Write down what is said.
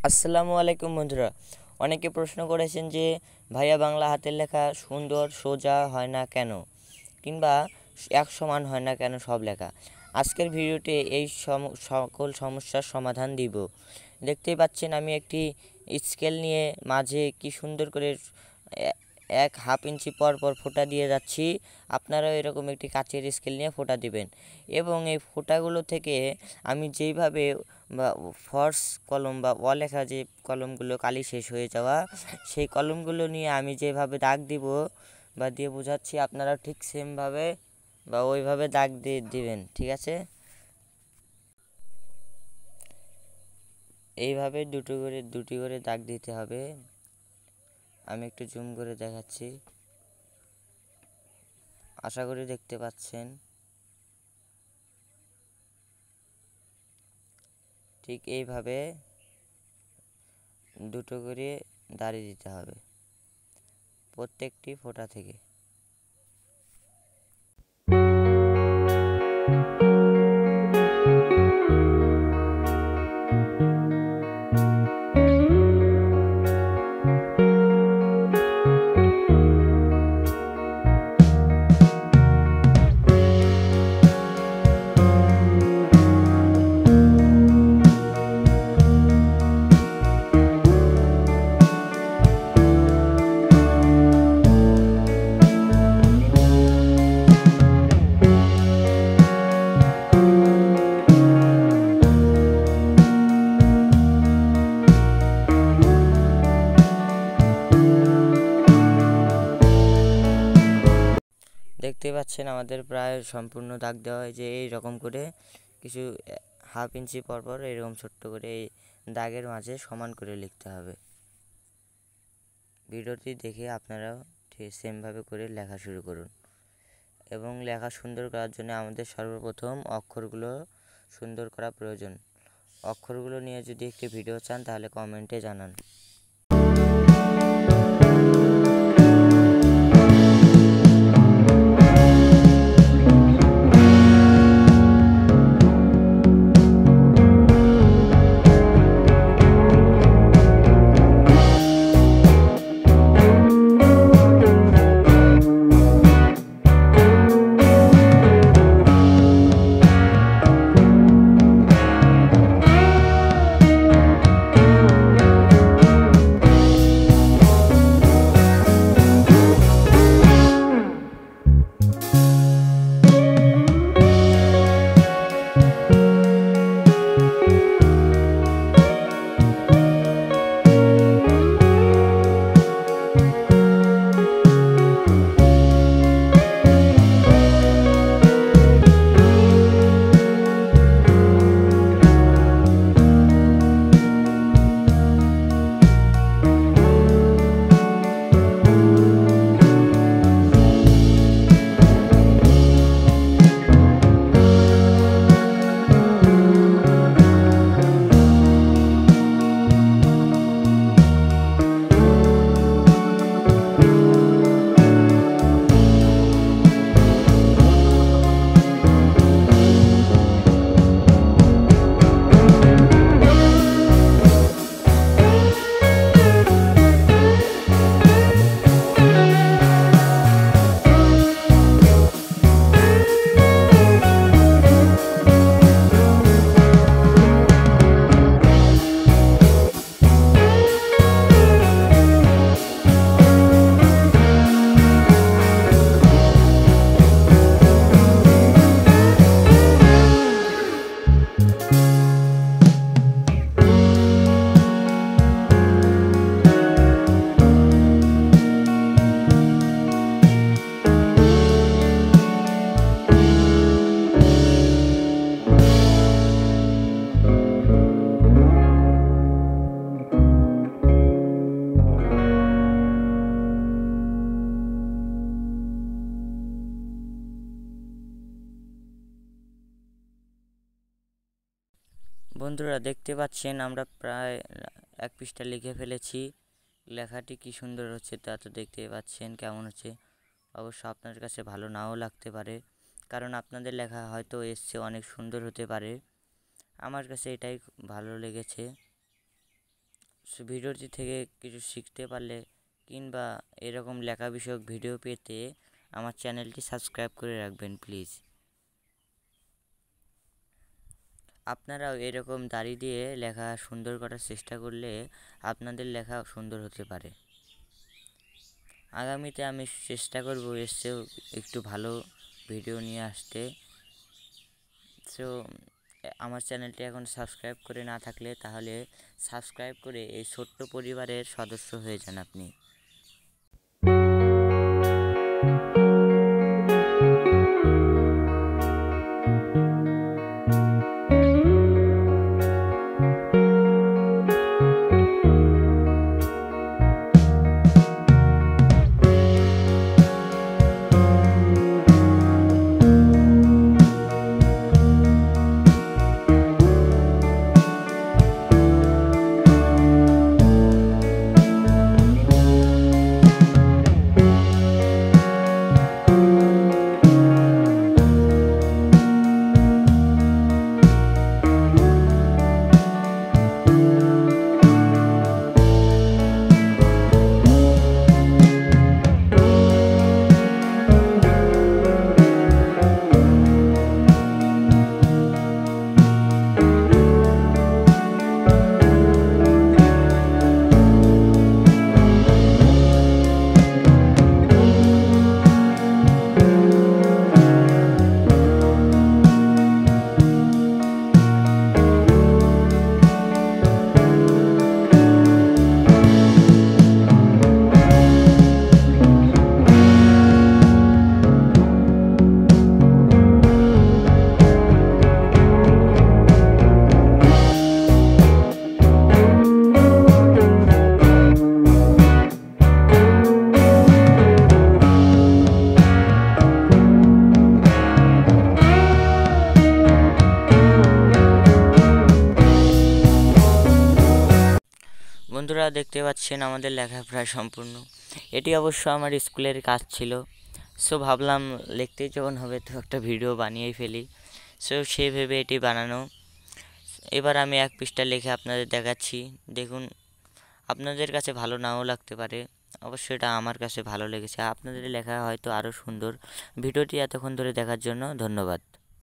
আসসালামু আলাইকুম বন্ধুরা। অনেকে প্রশ্ন করেছেন যে ভাইয়া বাংলা হাতের লেখা সুন্দর সোজা হয় না কেন, কিংবা এক সমান হয় না কেন সব লেখা। আজকের ভিডিওতে এই সকল সমস্যার সমাধান দিব। দেখতেই পাচ্ছেন আমি একটি স্কেল নিয়ে মাঝে কি সুন্দর করে এ- এক হাফ ইঞ্চি পর পর ফোঁটা দিয়ে যাচ্ছি। আপনারাও এরকম একটি কাচের স্কেল নিয়ে ফোঁটা দিবেন, এবং এই ফোঁটাগুলো থেকে আমি যেইভাবে বা ফর্স কলম বা অলেখা যে কলমগুলো কালি শেষ হয়ে যাওয়া, সেই কলমগুলো নিয়ে আমি যেভাবে দাগ দিব বা দিয়ে বোঝাচ্ছি, আপনারা ঠিক সেমভাবে বা ওইভাবে দাগ দিয়ে দিবেন। ঠিক আছে, এইভাবে দুটি করে দাগ দিতে হবে। আমি একটু জুম করে দেখাচ্ছি, আশা করি দেখতে পাচ্ছেন। ঠিক এইভাবে দুটো করে দাঁড়িয়ে দিতে হবে প্রত্যেকটি ফোঁটা থেকে। দেখতে পাচ্ছেন আমাদের প্রায় সম্পূর্ণ দাগ দেওয়া হয়েছে। এই রকম করে কিছু হাফ ইঞ্চি পর পর এরকম ছোট্ট করে এই দাগের মাঝে সমান করে লিখতে হবে। ভিডিওটি দেখে আপনারাও ঠিক সেমভাবে করে লেখা শুরু করুন। এবং লেখা সুন্দর করার জন্য আমাদের সর্বপ্রথম অক্ষরগুলো সুন্দর করা প্রয়োজন। অক্ষরগুলো নিয়ে যদি একটি ভিডিও চান তাহলে কমেন্টে জানান। বন্ধুরা দেখতে পাচ্ছেন আমরা প্রায় এক পৃষ্ঠা লিখে ফেলেছি। লেখাটি কি সুন্দর হচ্ছে তা তো দেখতেই পাচ্ছেন কেমন হচ্ছে। অবশ্য আপনার কাছে ভালো নাও লাগতে পারে, কারণ আপনাদের লেখা হয়তো এসছে অনেক সুন্দর হতে পারে। আমার কাছে এটাই ভালো লেগেছে। ভিডিওটি থেকে কিছু শিখতে পারলে কিংবা এরকম লেখা বিষয়ক ভিডিও পেতে আমার চ্যানেলটি সাবস্ক্রাইব করে রাখবেন প্লিজ। আপনারাও এরকম দাড়ি দিয়ে লেখা সুন্দর করার চেষ্টা করলে আপনাদের লেখা সুন্দর হতে পারে। আগামীতে আমি চেষ্টা করব এর চেয়েও একটু ভালো ভিডিও নিয়ে আসতে। সো আমার চ্যানেলটি এখন সাবস্ক্রাইব করে না থাকলে তাহলে সাবস্ক্রাইব করে এই ছোট্ট পরিবারের সদস্য হয়ে যান আপনি। বন্ধুরা দেখতে পাচ্ছেন আমাদের লেখা প্রায় সম্পূর্ণ। এটি অবশ্য আমার স্কুলের কাজ ছিল। সো ভাবলাম লিখতেই যখন হবে তো একটা ভিডিও বানিয়েই ফেলি। সো সেই ভেবে এটি বানানো। এবার আমি এক পৃষ্ঠা লিখে আপনাদের দেখাচ্ছি। দেখুন, আপনাদের কাছে ভালো নাও লাগতে পারে, অবশ্য এটা আমার কাছে ভালো লেগেছে। আপনাদের লেখা হয়তো আরও সুন্দর। ভিডিওটি এতক্ষণ ধরে দেখার জন্য ধন্যবাদ।